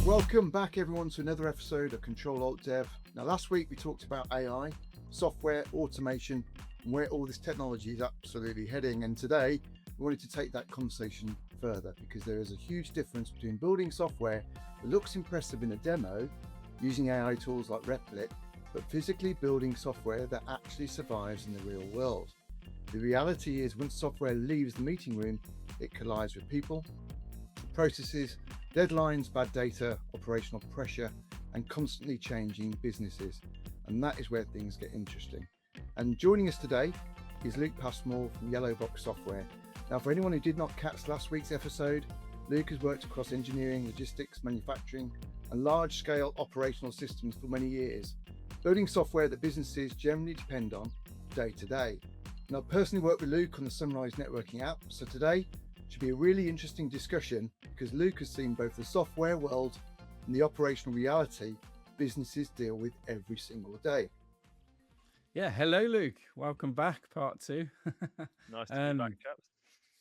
Welcome back everyone to another episode of Control Alt Dev. Now last week we talked about AI, software, automation, and where all this technology is absolutely heading. And today we wanted to take that conversation further because there is a huge difference between building software that looks impressive in a demo using AI tools like Replit, but physically building software that actually survives in the real world. The reality is once software leaves the meeting room, it collides with people, processes, deadlines, bad data, operational pressure, and constantly changing businesses. And that is where things get interesting. And joining us today is Luke Passmore from Yellowbox Software. Now, for anyone who did not catch last week's episode, Luke has worked across engineering, logistics, manufacturing, and large-scale operational systems for many years, building software that businesses generally depend on day to day. Now, I personally worked with Luke on the Sunrise networking app, so today should be a really interesting discussion because Luke has seen both the software world and the operational reality businesses deal with every single day. Yeah, hello Luke. Welcome back, part two. Nice to be back, chaps.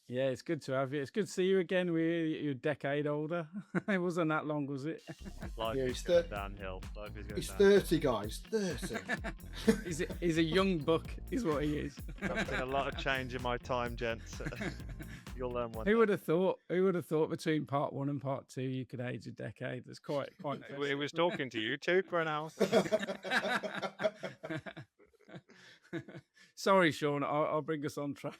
Yeah, it's good to have you. It's good to see you again. You're a decade older. It wasn't that long, was it? Life Yeah, is going downhill. Life is going He's downhill. 30, guys, 30. He's a young buck, is what he is. There's been a lot of change in my time, gents. You'll learn one. Who would have thought? Who would have thought between part one and part two you could age a decade? That's quite. It was talking to you too for an hour. Sorry, Sean. I'll bring us on track.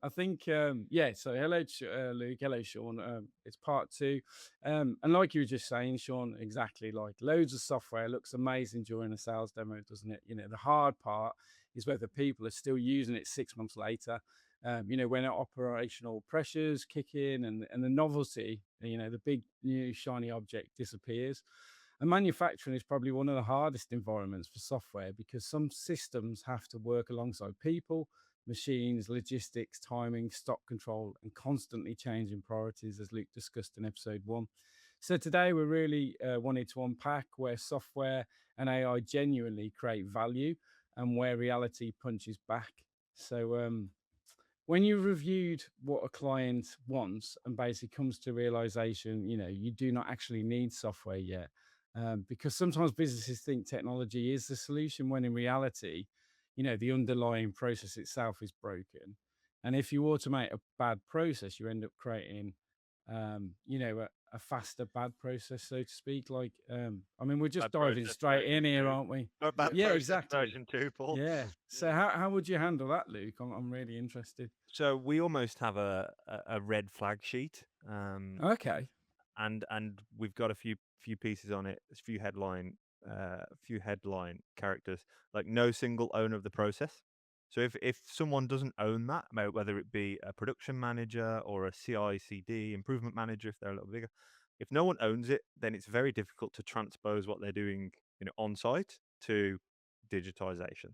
I think, yeah, so hello, Luke. Hello, Sean. It's part two. And like you were just saying, Sean, exactly, like loads of software looks amazing during a sales demo, doesn't it? You know, the hard part is whether people are still using it 6 months later. You know, when operational pressures kick in and the novelty, you know, the big new shiny object disappears. And manufacturing is probably one of the hardest environments for software because some systems have to work alongside people, machines, logistics, timing, stock control, and constantly changing priorities, as Luke discussed in episode 1. So today we really wanted to unpack where software and AI genuinely create value and where reality punches back. So when you reviewed what a client wants and basically comes to realization, you know, you do not actually need software yet. Because sometimes businesses think technology is the solution when in reality, you know, the underlying process itself is broken. And if you automate a bad process, you end up creating, you know, a faster bad process, so to speak. Like, I mean, we're just Bad diving process straight version in here, 2. aren't we? Or bad Yeah, process exactly. version 2, Paul. Yeah. So how would you handle that, Luke? I'm really interested. So we almost have a red flag sheet. Okay. And we've got a few pieces on it, a few headline characters, like no single owner of the process. So if someone doesn't own that, whether it be a production manager or a CI/CD improvement manager, if they're a little bigger, if no one owns it, then it's very difficult to transpose what they're doing, you know, on site to digitization.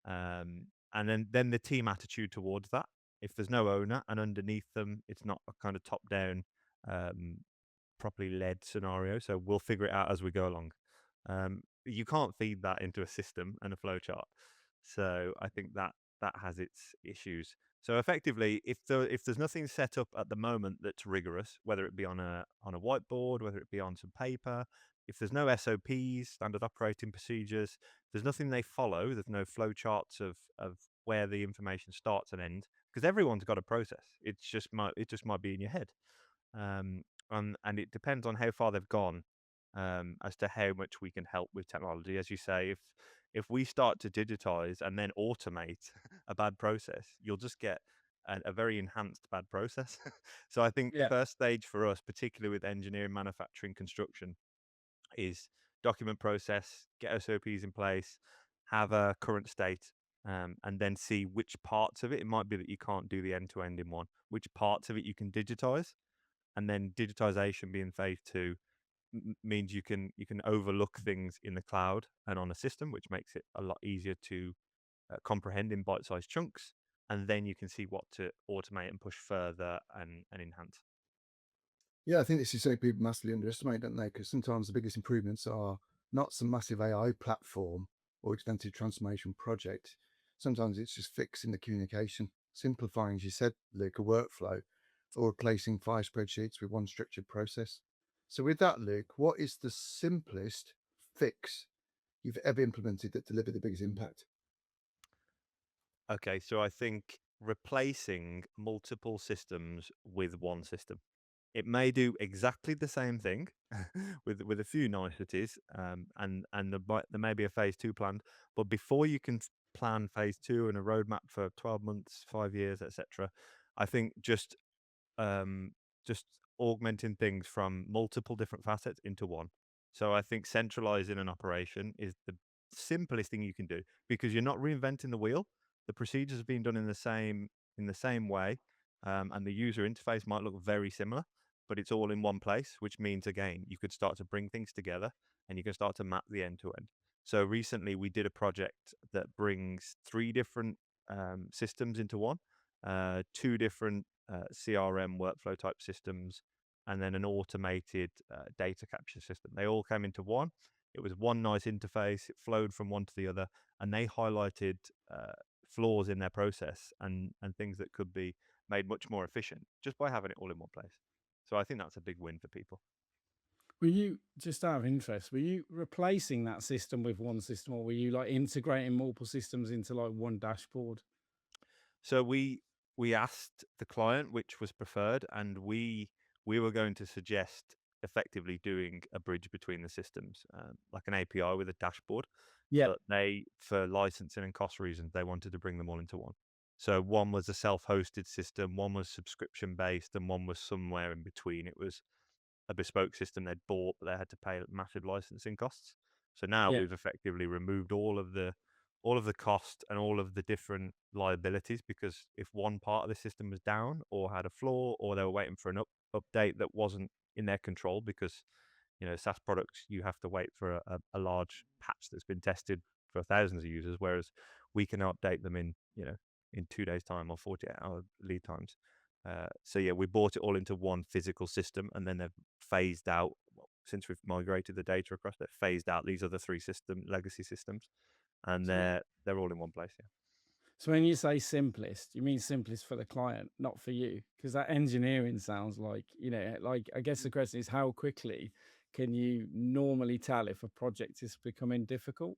And then the team attitude towards that. If there's no owner and underneath them, it's not a kind of top down, properly led scenario. So we'll figure it out as we go along. You can't feed that into a system and a flowchart. So I think that has its issues. So effectively, if there's nothing set up at the moment that's rigorous, whether it be on a whiteboard, whether it be on some paper, if there's no SOPs, standard operating procedures, there's nothing they follow. There's no flowcharts of where the information starts and ends, because everyone's got a process. It just might be in your head. And it depends on how far they've gone, as to how much we can help with technology. As you say, if we start to digitize and then automate a bad process, you'll just get a very enhanced bad process. So I think Yeah. first stage for us, particularly with engineering, manufacturing, construction, is document process, get SOPs in place, have a current state, and then see which parts of it might be that you can't do the end-to-end in one, which parts of it you can digitize. And then digitization being phase 2 means you can overlook things in the cloud and on a system, which makes it a lot easier to comprehend in bite-sized chunks. And then you can see what to automate and push further and enhance. Yeah, I think this is something people massively underestimate, don't they? Because sometimes the biggest improvements are not some massive AI platform or expensive transformation project. Sometimes it's just fixing the communication, simplifying, as you said, Luke, a workflow, or replacing 5 spreadsheets with one structured process. So with that, Luke, what is the simplest fix you've ever implemented that delivered the biggest impact? Okay, so I think replacing multiple systems with one system. It may do exactly the same thing with a few niceties, and there may be a phase two planned, but before you can plan phase two and a roadmap for 12 months, 5 years, etc., I think um, just augmenting things from multiple different facets into one. So I think centralizing an operation is the simplest thing you can do because you're not reinventing the wheel. The procedures are being done in the same way, and the user interface might look very similar, but it's all in one place, which means again you could start to bring things together and you can start to map the end to end. So recently we did a project that brings three different systems into one, two different CRM workflow type systems, and then an automated data capture system. They all came into one. It was one nice interface. It flowed from one to the other, and they highlighted flaws in their process and things that could be made much more efficient just by having it all in one place. So I think that's a big win for people. Were you, just out of interest, were you replacing that system with one system, or were you like integrating multiple systems into like one dashboard? So we asked the client which was preferred, and we were going to suggest effectively doing a bridge between the systems, like an API with a dashboard. Yeah. But they, for licensing and cost reasons, they wanted to bring them all into one. So one was a self-hosted system, one was subscription based, and one was somewhere in between. It was a bespoke system they'd bought, but they had to pay massive licensing costs. So now Yeah. we've effectively removed all of the cost and all of the different liabilities, because if one part of the system was down or had a flaw or they were waiting for an update that wasn't in their control, because SaaS products, you have to wait for a large patch that's been tested for thousands of users, whereas we can update them in 2 days time or 48-hour lead times. So yeah, we bought it all into one physical system, and then they've phased out, since we've migrated the data across, they've phased out these other three legacy systems, and So, they're all in one place. Yeah. so when you say simplest, you mean simplest for the client, not for you? Because that engineering sounds like, like I guess the question is how quickly can you normally tell if a project is becoming difficult?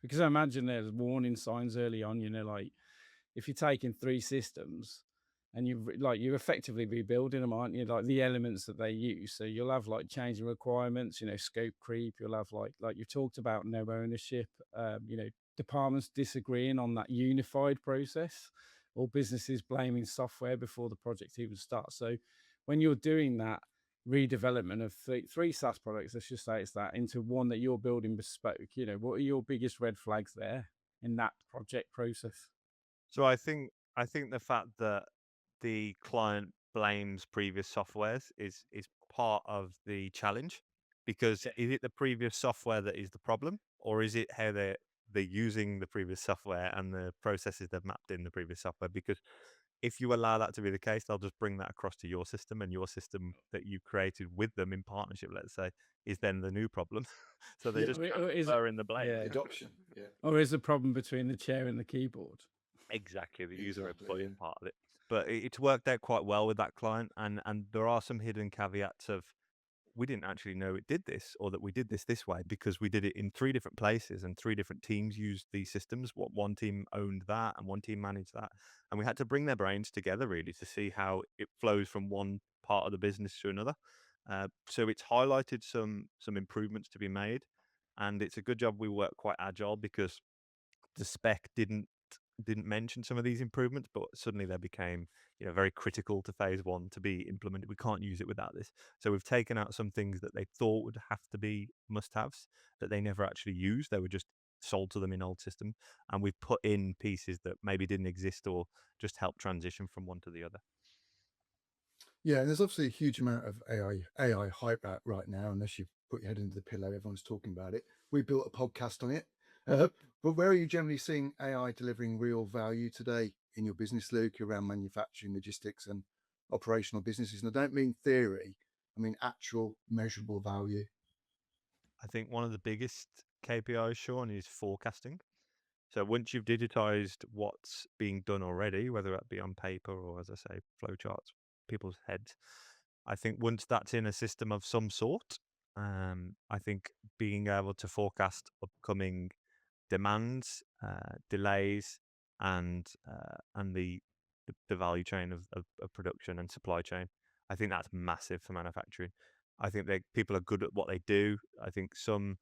Because I imagine there's warning signs early on, like if you're taking three systems and you're effectively rebuilding them, aren't you? Like the elements that they use. So you'll have like changing requirements, scope creep. You'll have like you talked about no ownership, departments disagreeing on that unified process, or businesses blaming software before the project even starts. So when you're doing that redevelopment of three SaaS products, let's just say it's that, into one that you're building bespoke, what are your biggest red flags there in that project process? So I think the fact that the client blames previous softwares is part of the challenge, because Yeah. is it the previous software that is the problem, or is it how they're using the previous software and the processes they've mapped in the previous software? Because if you allow that to be the case, they'll just bring that across to your system, and your system that you created with them in partnership, let's say, is then the new problem. So they're Yeah, just Or is transferring the blame. yeah, adoption. Yeah, or is the problem between the chair and the keyboard? Exactly, the user exactly. Yeah. employing part of it. But it's worked out quite well with that client, and there are some hidden caveats of, we didn't actually know it did this, or that we did this way, because we did it in three different places and three different teams used these systems. What one team owned that and one team managed that, and we had to bring their brains together really to see how it flows from one part of the business to another. So it's highlighted some improvements to be made, and it's a good job we work quite agile, because the spec didn't mention some of these improvements, but suddenly they became very critical to phase one to be implemented. We can't use it without this. So we've taken out some things that they thought would have to be must-haves that they never actually used. They were just sold to them in old systems, and we've put in pieces that maybe didn't exist or just help transition from one to the other. Yeah, and there's obviously a huge amount of AI hype out right now. Unless you put your head into the pillow, everyone's talking about it. We built a podcast on it. But where are you generally seeing AI delivering real value today in your business, Luke, around manufacturing, logistics, and operational businesses? And I don't mean theory; I mean actual measurable value. I think one of the biggest KPIs, Sean, is forecasting. So once you've digitized what's being done already, whether that be on paper or, as I say, flowcharts, people's heads, I think once that's in a system of some sort, I think being able to forecast upcoming demands, delays, and the value chain of production and supply chain. I think that's massive for manufacturing. I think people are good at what they do. I think some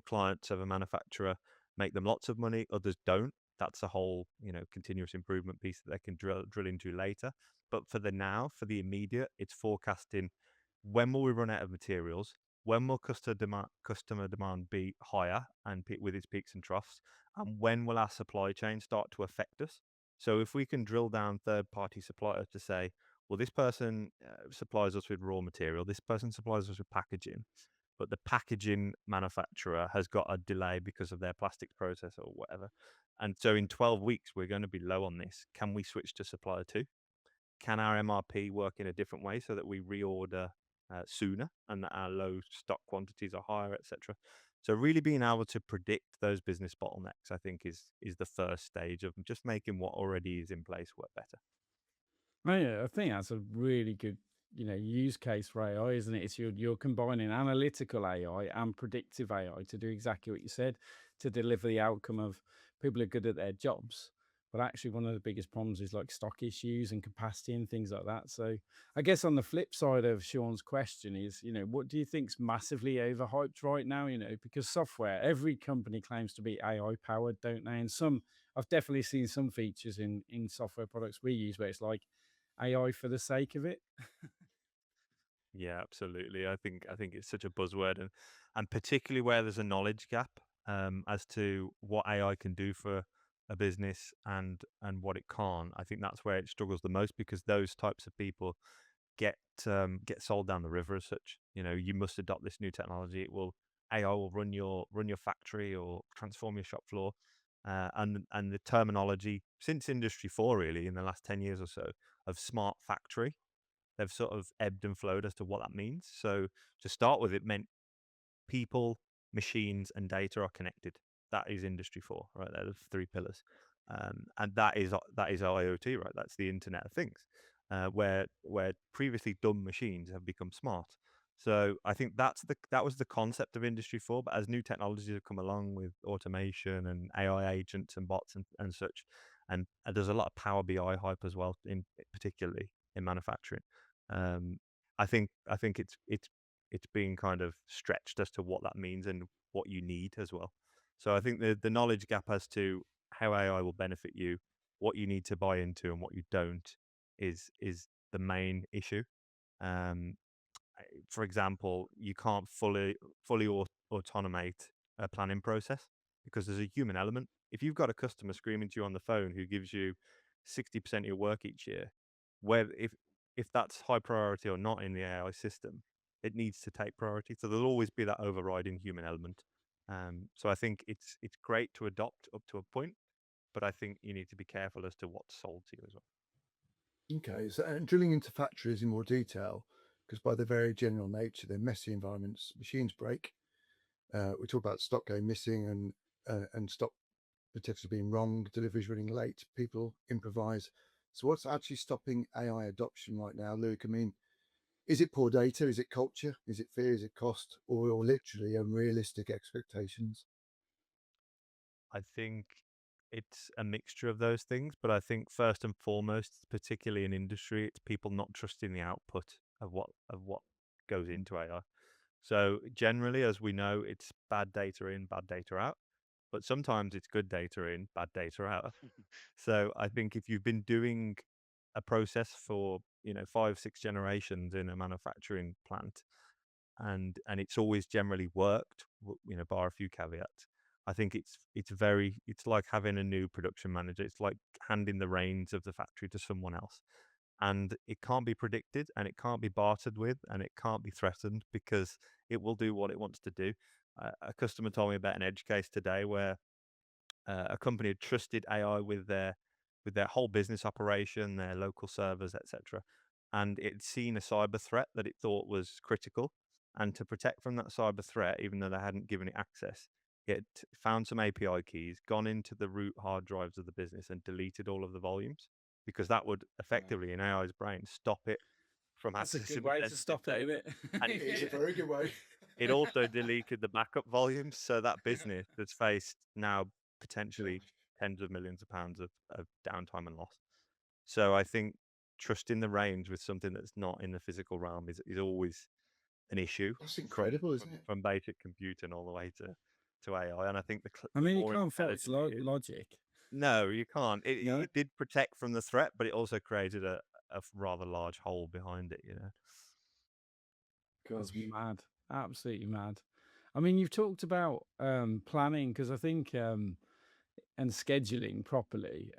clients of a manufacturer make them lots of money, others don't. That's a whole continuous improvement piece that they can drill into later. But for the now, for the immediate, it's forecasting when will we run out of materials, when will customer demand be higher and with its peaks and troughs, and when will our supply chain start to affect us? So if we can drill down third-party suppliers to say, well, this person supplies us with raw material, this person supplies us with packaging, but the packaging manufacturer has got a delay because of their plastics process or whatever. And so in 12 weeks, we're going to be low on this. Can we switch to supplier two? Can our MRP work in a different way so that we reorder sooner and that our low stock quantities are higher, etc. So really being able to predict those business bottlenecks, I think, is the first stage of just making what already is in place work better. Oh, yeah, I think that's a really good, use case for AI, isn't it? It's you're combining analytical AI and predictive AI to do exactly what you said, to deliver the outcome of people are good at their jobs. But actually, one of the biggest problems is like stock issues and capacity and things like that. So, I guess on the flip side of Sean's question is, what do you think's massively overhyped right now? Because software, every company claims to be AI powered, don't they? And I've definitely seen some features in software products we use where it's like AI for the sake of it. Yeah, absolutely. I think it's such a buzzword, and particularly where there's a knowledge gap as to what AI can do for a business and what it can't. I think that's where it struggles the most because those types of people get get sold down the river as such. You must adopt this new technology. AI will run your factory or transform your shop floor. And the terminology since Industry 4 really in the last 10 years or so of smart factory, they've sort of ebbed and flowed as to what that means. So to start with, it meant people, machines, and data are connected. That is Industry 4, right? They're the three pillars, and that is IoT, right? That's the Internet of Things, where previously dumb machines have become smart. So I think that was the concept of Industry 4. But as new technologies have come along with automation and AI agents and bots and such, and there's a lot of Power BI hype as well, in particularly in manufacturing. Um, I think it's being kind of stretched as to what that means and what you need as well. So I think the knowledge gap as to how AI will benefit you, what you need to buy into and what you don't, is the main issue. Um, for example, you can't fully automate a planning process because there's a human element. If you've got a customer screaming to you on the phone who gives you 60% of your work each year, where if that's high priority or not in the AI system, it needs to take priority. So there'll always be that overriding human element. So I think it's great to adopt up to a point, but I think you need to be careful as to what's sold to you as well. Okay, so and drilling into factories in more detail, because by their very general nature, they're messy environments. Machines break. We talk about stock going missing and stock potentially being wrong, deliveries running late, people improvise. So what's actually stopping AI adoption right now, Luke? I mean, is it poor data? Is it culture? Is it fear? Is it cost? Or literally unrealistic expectations? I think it's a mixture of those things, but I think first and foremost, particularly in industry, it's people not trusting the output of what goes into AI. So generally, as we know, it's bad data in, bad data out, but sometimes it's good data in, bad data out. So I think if you've been doing a process for 5, 6 generations in a manufacturing plant, and it's always generally worked, bar a few caveats. I think it's like having a new production manager. It's like handing the reins of the factory to someone else, and it can't be predicted, and it can't be bartered with, and it can't be threatened because it will do what it wants to do. A customer told me about an edge case today where a company had trusted AI with their whole business operation, their local servers, etc. And it had seen a cyber threat that it thought was critical. And to protect from that cyber threat, even though they hadn't given it access, it found some API keys, gone into the root hard drives of the business and deleted all of the volumes because that would Wow. effectively, in AI's brain, stop it from That's a good accessing way to sensitive stop it, isn't data. it? And It is a it, very good way. it also deleted the backup volumes, so that business has faced now potentially Gosh. tens of millions of pounds of downtime and loss. So I think trusting the range with something that's not in the physical realm is always an issue That's from incredible, isn't it? from basic computing all the way to AI. And I think I the mean, you more can't fault its intelligent it is, logic. no, you can't. No, It did protect from the threat, but it also created a rather large hole behind it. You know. that's Gosh. mad. Absolutely mad. I mean, you've talked about planning because I think and scheduling properly.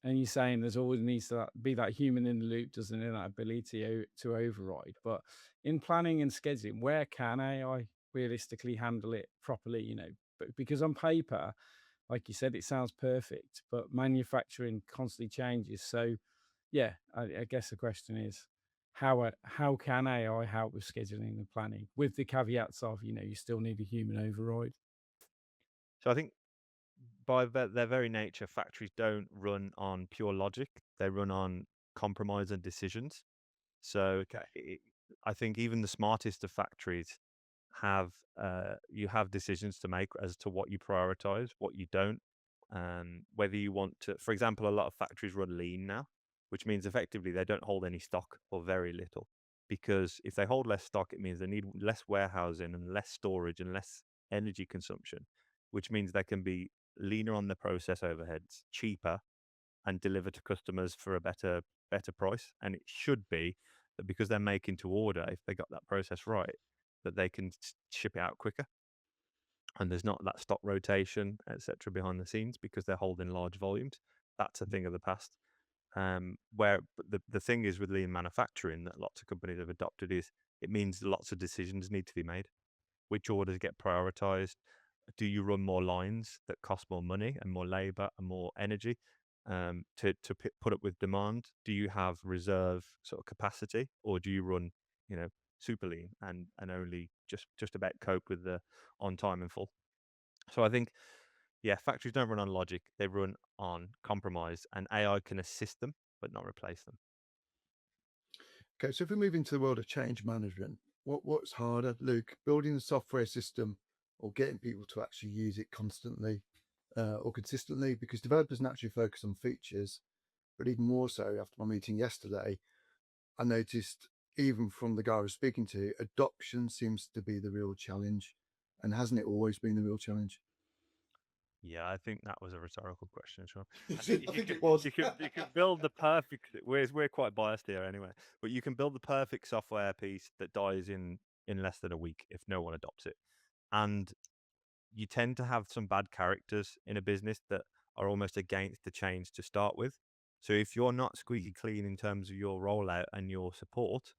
And you're saying there's always needs to be that human in the loop, doesn't it? That ability to override. But in planning and scheduling, where can AI realistically handle it properly? You know, but because on paper, like you said, it sounds perfect, but manufacturing constantly changes. So, yeah, I guess the question is, how can AI help with scheduling and planning, with the caveats of you still need a human override. So I think by their very nature, factories don't run on pure logic. They run on compromise and decisions. So Okay. I think even the smartest of factories have you have decisions to make as to what you prioritize, what you don't, whether you want to. For example, a lot of factories run lean now, which means effectively they don't hold any stock or very little. Because if they hold less stock, it means they need less warehousing and less storage and less energy consumption, which means they can be leaner on the process overheads, cheaper, and deliver to customers for a better price. And it should be that because they're making to order, if they got that process right, that they can ship it out quicker. And there's not that stock rotation, etc., behind the scenes because they're holding large volumes. That's a thing of the past. Where the thing is with lean manufacturing that lots of companies have adopted is it means lots of decisions need to be made. Which orders get prioritized? Do you run more lines that cost more money and more labor and more energy to put up with demand? Do you have reserve sort of capacity, or do you run, super lean and only just about cope with the on time and full? So I think, yeah, factories don't run on logic; they run on compromise, and AI can assist them but not replace them. Okay, so if we move into the world of change management, what's harder, Luke, building the software system or getting people to actually use it constantly or consistently? Because developers naturally focus on features, but even more so after my meeting yesterday, I noticed even from the guy I was speaking to, adoption seems to be the real challenge. And hasn't it always been the real challenge? Yeah, I think that was a rhetorical question, Sean. I I think you think can it was. you can build the perfect. We're quite biased here anyway, but you can build the perfect software piece that dies in less than a week if no one adopts it, and you tend to have some bad characters in a business that are almost against the change to start with. So if you're not squeaky clean in terms of your rollout and your support,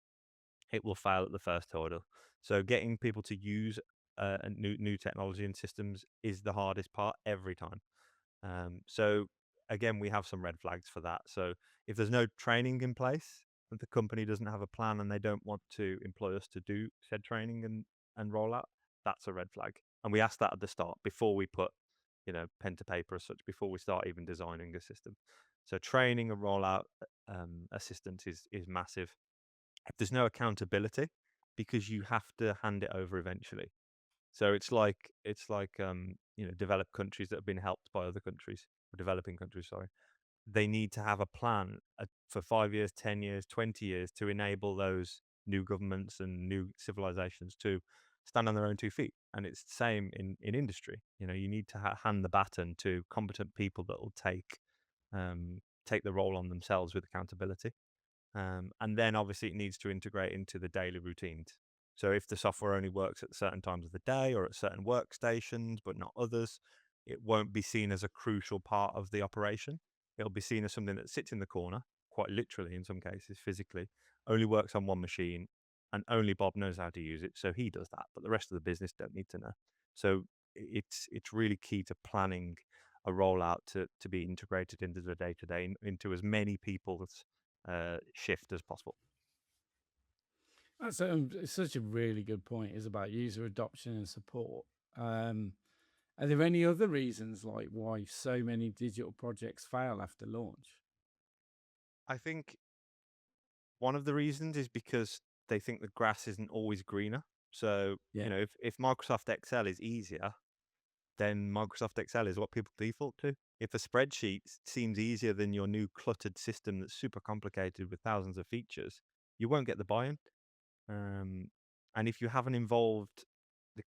it will fail at the first hurdle. So getting people to use a new technology and systems is the hardest part every time. So again, we have some red flags for that. So if there's no training in place, and the company doesn't have a plan and they don't want to employ us to do said training and rollout, that's a red flag. And we ask that at the start before we put, pen to paper as such, before we start even designing a system. So training and rollout assistance is massive. If there's no accountability, because you have to hand it over eventually. So it's like developed countries that have been helped by other countries, or developing countries, sorry. They need to have a plan for 5 years, 10 years, 20 years to enable those new governments and new civilizations to stand on their own 2 feet. And it's the same in industry. You need to hand the baton to competent people that will take the role on themselves with accountability. And then obviously it needs to integrate into the daily routines. So if the software only works at certain times of the day or at certain workstations, but not others, it won't be seen as a crucial part of the operation. It'll be seen as something that sits in the corner, quite literally in some cases, physically, only works on one machine, and only Bob knows how to use it. So he does that, but the rest of the business don't need to know. So it's really key to planning a rollout to be integrated into the day to day, into as many people's shift as possible. That's it's such a really good point. Is about user adoption and support. Are there any other reasons like why so many digital projects fail after launch? I think one of the reasons is because they think the grass isn't always greener. So, Yeah. if Microsoft Excel is easier, then Microsoft Excel is what people default to. If a spreadsheet seems easier than your new cluttered system that's super complicated with thousands of features, you won't get the buy-in. And if you haven't involved the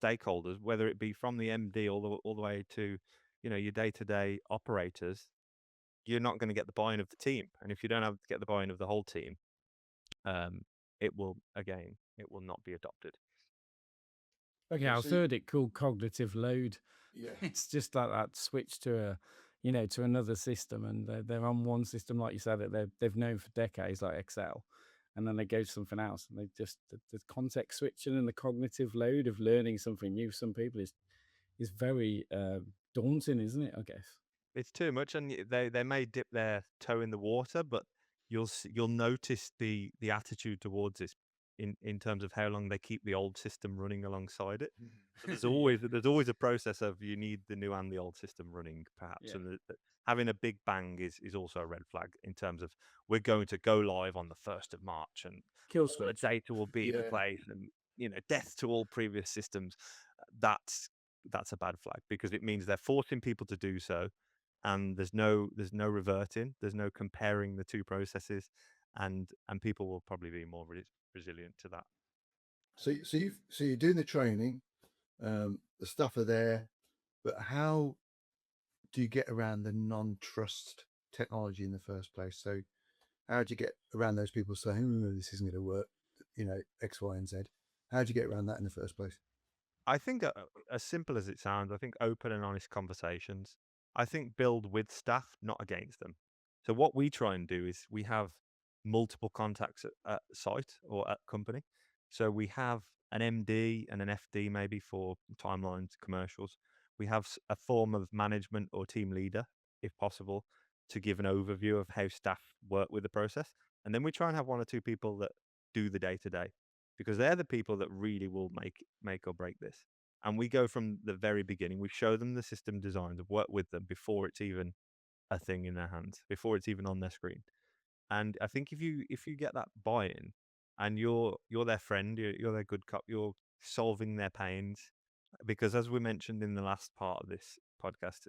stakeholders, whether it be from the MD all the way to, your day-to-day operators, you're not going to get the buy-in of the team. And if you don't get the buy-in of the whole team, it will not be adopted. Okay, Yeah, I've so heard it called cognitive load. yeah, It's just like that switch to to another system, and they're on one system, like you said, that they've known for decades, like Excel, and then they go to something else, and they just the context switching and the cognitive load of learning something new. For some people is very daunting, isn't it? I guess. It's too much, and they may dip their toe in the water, but you'll notice the attitude towards this in terms of how long they keep the old system running alongside it. So there's always a process of you need the new and the old system running, perhaps, Yeah. and having a big bang is also a red flag in terms of we're going to go live on the 1st of March, and Kill all the switch. data will be in yeah. place, and death to all previous systems. That's a bad flag because it means they're forcing people to do so, and there's no reverting, there's no comparing the two processes, and people will probably be more resilient to that. So you're doing the training, the stuff are there, but how do you get around the non-trust technology in the first place? So how do you get around those people saying, "Oh, this isn't going to work," X, Y, and Z? How do you get around that in the first place? I think as simple as it sounds, I think open and honest conversations. I think build with staff, not against them. So what we try and do is we have multiple contacts at site or at company. So we have an MD and an FD maybe for timelines, commercials. We have a form of management or team leader, if possible, to give an overview of how staff work with the process. And then we try and have one or two people that do the day to day, because they're the people that really will make or break this. And we go from the very beginning. We show them the system designs, work with them before it's even a thing in their hands, before it's even on their screen. And I think if you get that buy-in, and you're their friend, you're their good cop, you're solving their pains, because as we mentioned in the last part of this podcast,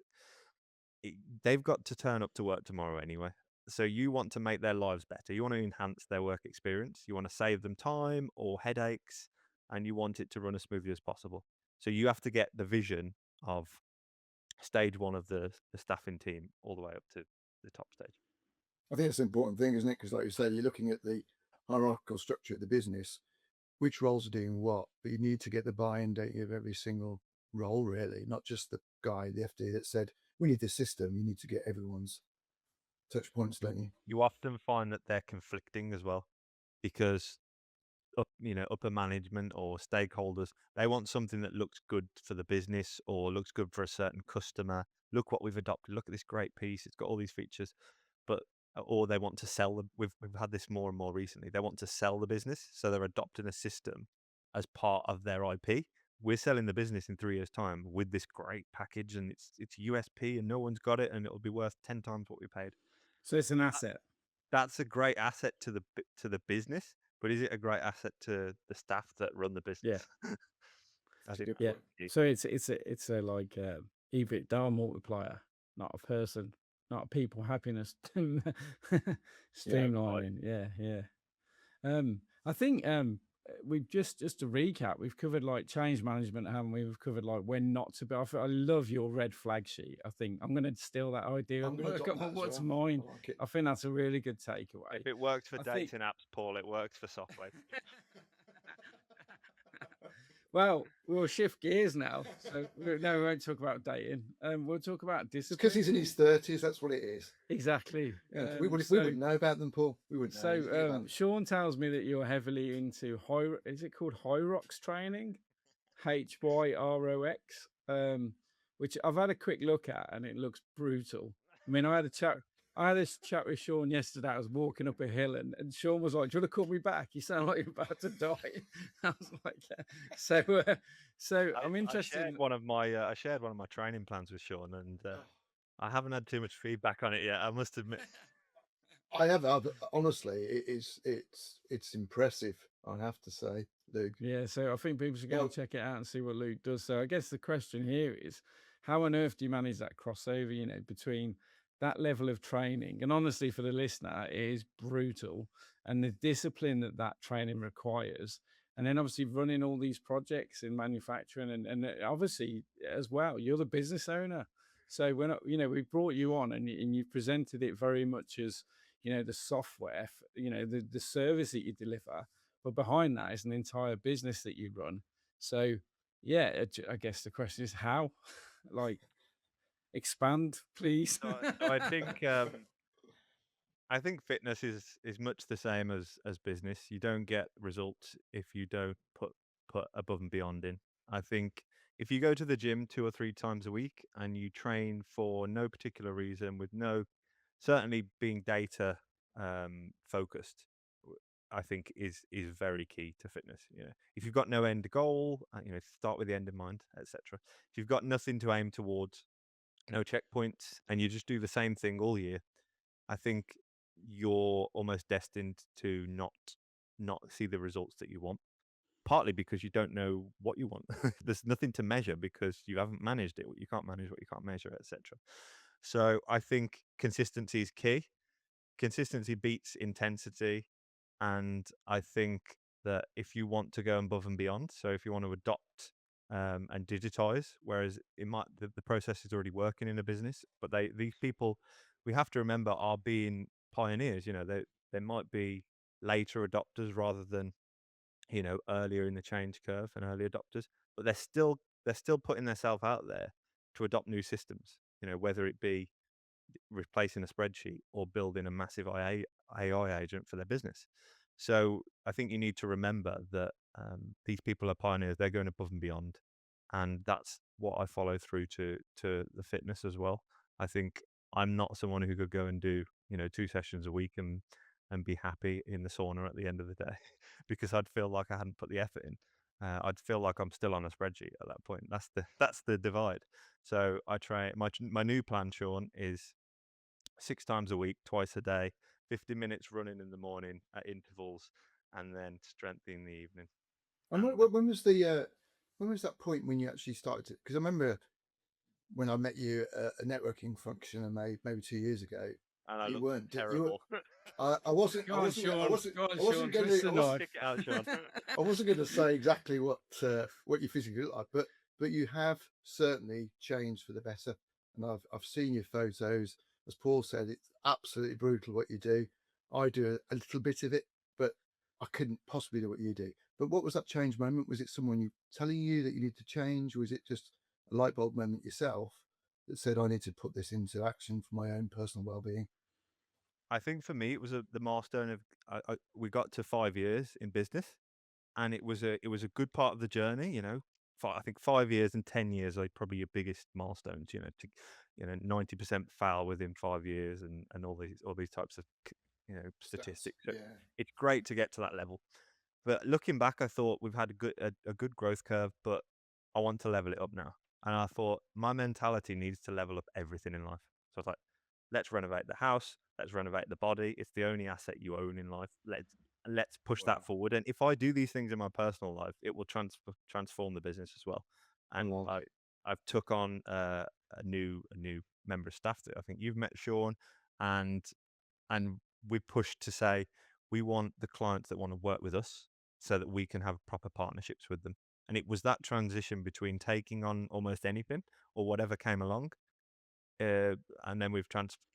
they've got to turn up to work tomorrow anyway. So you want to make their lives better. You want to enhance their work experience. You want to save them time or headaches, and you want it to run as smoothly as possible. So you have to get the vision of stage one of the staffing team all the way up to the top stage. I think that's an important thing, isn't it? Because like you say, you're looking at the hierarchical structure of the business, which roles are doing what, but you need to get the buy-in, don't you, of every single role, really, not just the guy, the FD that said, we need this system. You need to get everyone's touch points, don't you? You often find that they're conflicting as well, because upper management or stakeholders, they want something that looks good for the business or looks good for a certain customer. Look what we've adopted. Look at this great piece. It's got all these features, but or they want to sell them. We've had this more and more recently. They want to sell the business, so they're adopting a system as part of their IP. We're selling the business in 3 years' time with this great package, and it's USP, and no one's got it, and it'll be worth 10 times what we paid. So it's an asset. That's a great asset to the business, but is it a great asset to the staff that run the business? I think Yeah. that's key. So it's a like EBITDA multiplier, not a person, not a people happiness streamlining. Yeah. I think we've just to recap, we've covered like change management, haven't we? We've covered like when not to be. I love your red flag sheet. I think I'm going to steal that idea. I'm gonna adopt that as What's well. mine? I like it. I think that's a really good takeaway. If it works for I think- dating apps, Paul, it works for software. Well, we'll shift gears now. So we won't talk about dating. We'll talk about discipline. Because he's in his 30s, that's what it is. Exactly. Yeah, we wouldn't know about them, Paul. We wouldn't know. So anything about them. Sean tells me that you're heavily into is it called HYROX training? HYROX, which I've had a quick look at, and it looks brutal. I mean, I had this chat with Sean yesterday. I was walking up a hill, and Sean was like, "Do you want to call me back? You sound like you're about to die." I was like, "Yeah." So I'm interested. I shared one of my training plans with Sean, and I haven't had too much feedback on it yet, I must admit. I have, honestly, it's impressive. I have to say, Luke. Yeah, so I think people should go and Well, check it out and see what Luke does. So I guess the question here is, how on earth do you manage that crossover, between that level of training? And honestly, for the listener, it is brutal, and the discipline that that training requires. And then obviously running all these projects in manufacturing, and obviously as well, you're the business owner. So when we brought you on, and you presented it very much as the software, the service that you deliver, but behind that is an entire business that you run. So yeah, I guess the question is how, like, expand, please. So I think fitness is much the same as business. You don't get results if you don't put above and beyond in. I think if you go to the gym 2 or 3 times a week and you train for no particular reason, with no certainly being data focused, I think is very key to fitness. If you've got no end goal, start with the end in mind, etc. If you've got nothing to aim towards, no checkpoints, and you just do the same thing all year, I think you're almost destined to not see the results that you want. Partly because you don't know what you want. There's nothing to measure because you haven't managed it. You can't manage what you can't measure, etc. So I think consistency is key. Consistency beats intensity, and I think that if you want to go above and beyond, so if you want to adopt and digitize, whereas the process is already working in a business, but these people, we have to remember, are being pioneers. They might be later adopters rather than earlier in the change curve and early adopters, but they're still putting themselves out there to adopt new systems. Whether it be replacing a spreadsheet or building a massive AI agent for their business. So I think you need to remember that these people are pioneers. They're going above and beyond, and that's what I follow through to the fitness as well. I think I'm not someone who could go and do 2 sessions a week and be happy in the sauna at the end of the day because I'd feel like I hadn't put the effort in. I'd feel like I'm still on a spreadsheet at that point. That's the divide. So I try my new plan, Sean, is 6 times a week, twice a day, 50 minutes running in the morning at intervals, and then strength in the evening. and And when was that point when you actually started to? Because I remember when I met you at a networking function, and maybe 2 years ago, I you looked weren't. You were, terrible. I wasn't. I Go on, wasn't. I Sean. wasn't. Go on, I wasn't Sean. going Twist to. the knife. Kick it out, Sean. I wasn't going to say exactly what you physically look like, but you have certainly changed for the better. And I've seen your photos. As Paul said, it's absolutely brutal what you do. I do a little bit of it, but I couldn't possibly do what you do. But what was that change moment? Was it someone telling you that you need to change, or was it just a light bulb moment yourself that said, I need to put this into action for my own personal well-being? I think for me, it was the milestone of we got to 5 years in business, and it was a good part of the journey. I think 5 years and 10 years are probably your biggest milestones. 90% fail within 5 years, and all these types of Stats. statistics. So Yeah. it's great to get to that level. But looking back, I thought we've had a good growth curve, but I want to level it up now. And I thought my mentality needs to level up everything in life. So I was like, let's renovate the house, let's renovate the body. It's the only asset you own in life. Let's push Wow. that forward. And if I do these things in my personal life, it will transform the business as well. I And love. I've took on a new member of staff that I think you've met, Sean, and we pushed to say we want the clients that want to work with us so that we can have proper partnerships with them. And it was that transition between taking on almost anything or whatever came along, and then we've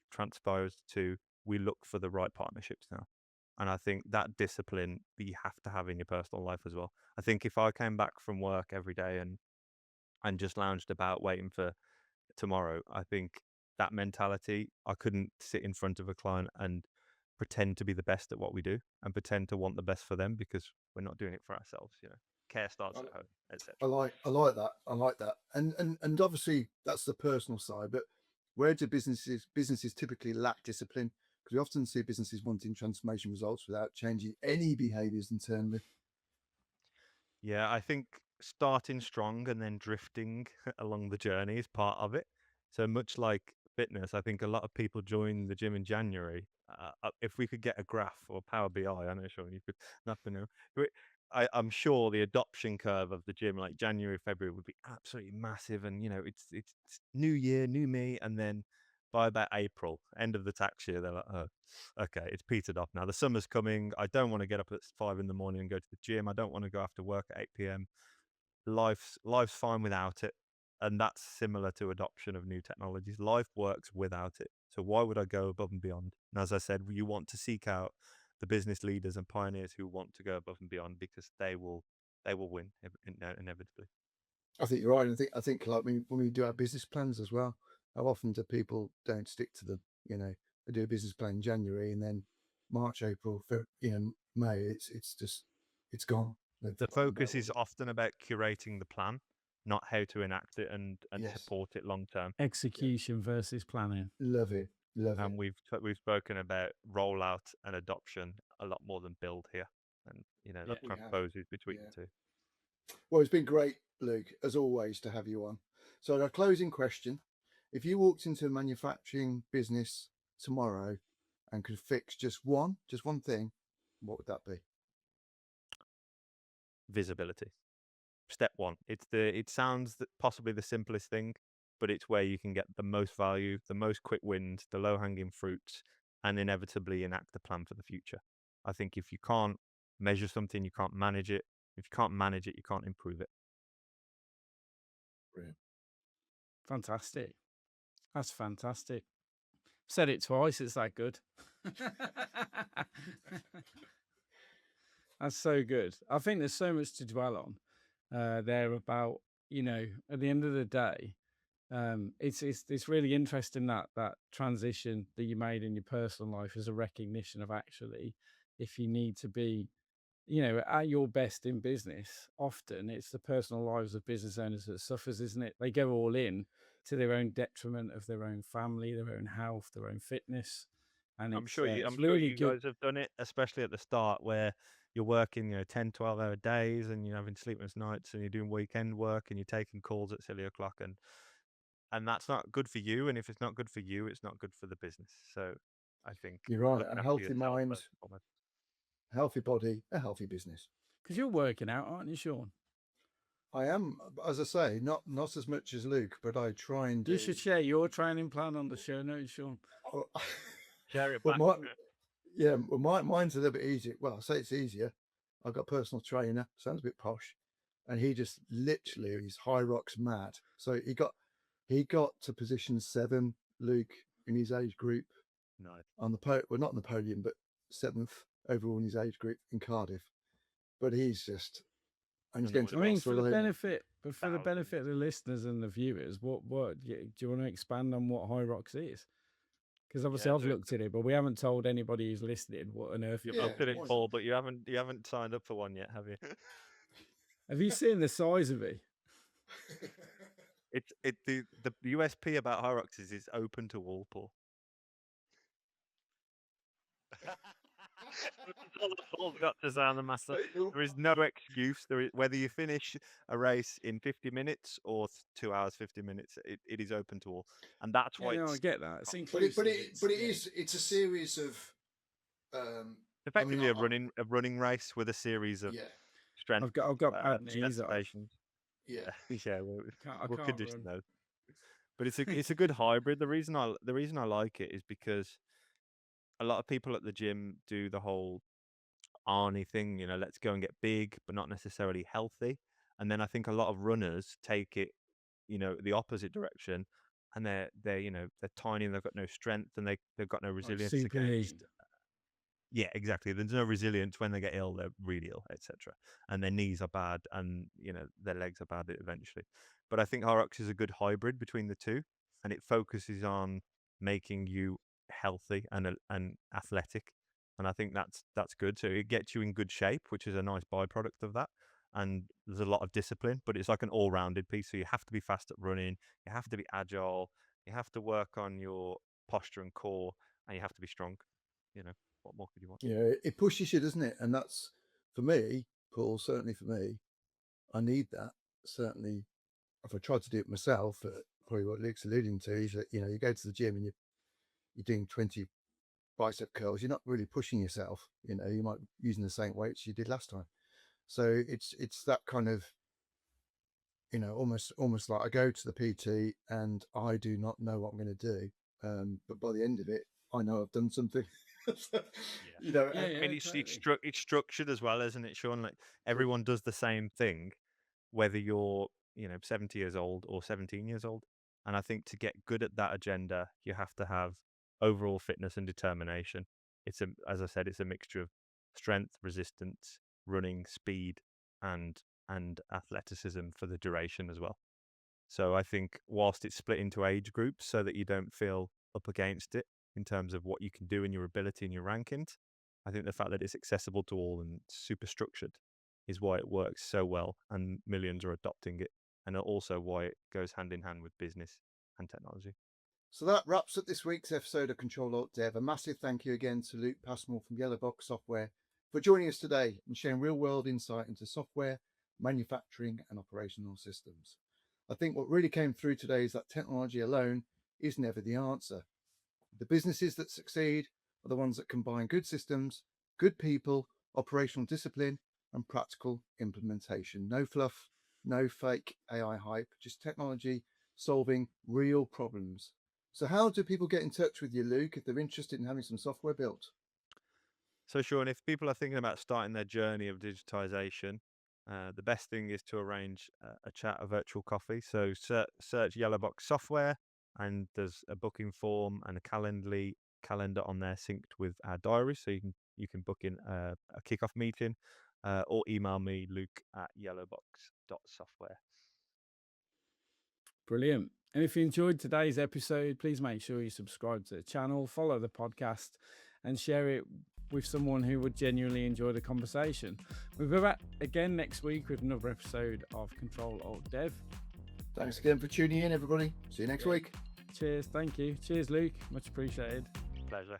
transposed to we look for the right partnerships now. And I think that discipline that you have to have in your personal life as well. I think if I came back from work every day and just lounged about waiting for tomorrow, I think that mentality, I couldn't sit in front of a client and pretend to be the best at what we do and pretend to want the best for them because we're not doing it for ourselves. Care starts I, at home, etc. I like that. I like that. And obviously that's the personal side, but where do businesses typically lack discipline? Because we often see businesses wanting transformation results without changing any behaviours internally. Yeah, I think starting strong and then drifting along the journey is part of it. So much like fitness, I think a lot of people join the gym in January if we could get a graph or Power BI, I know, Sean, you could nothing. I'm sure the adoption curve of the gym, like January, February, would be absolutely massive. And it's new year, new me, and then by about April, end of the tax year, they're like, oh, okay, it's petered off now. The summer's coming. I don't want to get up at 5 in the morning and go to the gym. I don't want to go after work at 8 p.m. Life's fine without it. And that's similar to adoption of new technologies. Life works without it. So why would I go above and beyond? And as I said, you want to seek out the business leaders and pioneers who want to go above and beyond, because they will win inevitably. I think you're right. And I think like when we do our business plans as well, how often do people don't stick to the, they do a business plan in January and then March, April, May, it's gone. The focus is often about curating the plan, not how to enact it and Yes. support it long term. Execution versus planning. Love it. And we've spoken about rollout and adoption a lot more than build here, and the transposes between the two. Well, it's been great, Luke, as always, to have you on. So our closing question: if you walked into a manufacturing business tomorrow and could fix just one thing, what would that be? Visibility. Step one. It sounds possibly the simplest thing, but it's where you can get the most value, the most quick wins, the low-hanging fruits, and inevitably enact the plan for the future. I think if you can't measure something, you can't manage it. If you can't manage it, you can't improve it. Brilliant. Fantastic. That's fantastic. Said it twice. It's that good. That's so good. I think there's so much to dwell on there about, at the end of the day, it's really interesting that transition that you made in your personal life as a recognition of actually, if you need to be, at your best in business, often it's the personal lives of business owners that suffers, isn't it? They go all in to their own detriment of their own family, their own health, their own fitness. And I'm sure you really good. guys have done it, especially at the start where you're working 10, 12-hour days and you're having sleepless nights and you're doing weekend work and you're taking calls at silly o'clock, and that's not good for you. And if it's not good for you, it's not good for the business. So I think You're right. looking A after healthy yourself mind, first and foremost. healthy body, a healthy business. Because you're working out, aren't you, Sean? I am, as I say, not as much as Luke, but I try and do. You should share your training plan on the show notes, Sean. Share it Well, back. mine's a little bit easier. Well, I say it's easier. I've got a personal trainer. Sounds a bit posh, and he just literally is HYROX mad. So he got to position 7, Luke, in his age group. Nice. On the not on the podium, but 7th overall in his age group in Cardiff. But he's just. And he's going to. I mean, for the benefit of the listeners and the viewers, what do you want to expand on what HYROX is? Because obviously I've looked at it, but we haven't told anybody who's listening what on earth. You've looked at it, Paul, but you haven't signed up for one yet, have you? Have you seen the size of it? The USP about HYROX is it's open to all, Paul. Paul's got to sound the master. There is no excuse. Whether you finish a race in 50 minutes or 2 hours 50 minutes, it is open to all, and that's why. I get that. It's inclusive. It's a series of. Effectively, a running race with a series of strength. I've got bad knees off. Yeah, yeah. We'll condition those. But it's a good hybrid. The reason I like it is because a lot of people at the gym do the whole Arnie thing, let's go and get big, but not necessarily healthy. And then I think a lot of runners take it, the opposite direction, and they're tiny and they've got no strength and they've got no resilience against. Yeah, exactly. There's no resilience when they get ill. They're really ill, etc. And their knees are bad, and their legs are bad eventually. But I think HYROX is a good hybrid between the two, and it focuses on making you healthy and athletic. And I think that's good. So it gets you in good shape, which is a nice byproduct of that. And there's a lot of discipline, but it's like an all-rounded piece. So you have to be fast at running, you have to be agile, you have to work on your posture and core, and you have to be strong. What more could you want? Yeah, it pushes you, doesn't it? And that's, for me, Paul, certainly for me, I need that. Certainly, if I tried to do it myself, probably what Luke's alluding to is that, you go to the gym and you're doing 20 bicep curls, you're not really pushing yourself. You know, you might be using the same weights you did last time. So it's that kind of, you know, almost like I go to the PT and I do not know what I'm going to do, but by the end of it, I know I've done something. You know, Yeah, I mean, totally. it's structured as well, isn't it, Sean? Like everyone does the same thing, whether you're 70 years old or 17 years old. And I think to get good at that agenda, you have to have overall fitness and determination. As I said, it's a mixture of strength, resistance, running, speed, and athleticism for the duration as well. So I think whilst it's split into age groups so that you don't feel up against it in terms of what you can do and your ability and your rankings, I think the fact that it's accessible to all and super structured is why it works so well and millions are adopting it, and also why it goes hand in hand with business and technology. So that wraps up this week's episode of Control Alt Dev. A massive thank you again to Luke Passmore from Yellowbox Software for joining us today and sharing real world insight into software, manufacturing and operational systems. I think what really came through today is that technology alone is never the answer. The businesses that succeed are the ones that combine good systems, good people, operational discipline and practical implementation. No fluff, no fake AI hype, just technology solving real problems. So how do people get in touch with you, Luke, if they're interested in having some software built? So, Sean, if people are thinking about starting their journey of digitization, the best thing is to arrange a chat, a virtual coffee. So, search Yellowbox Software, and there's a booking form and a calendar on there synced with our diary. So you can book in a kickoff meeting, or email me, luke@yellowbox.software. Brilliant. And if you enjoyed today's episode, please make sure you subscribe to the channel, follow the podcast, and share it with someone who would genuinely enjoy the conversation. We'll be back again next week with another episode of Control Alt Dev. Thanks again for tuning in, everybody. See you next week. Cheers. Thank you. Cheers, Luke. Much appreciated. Pleasure.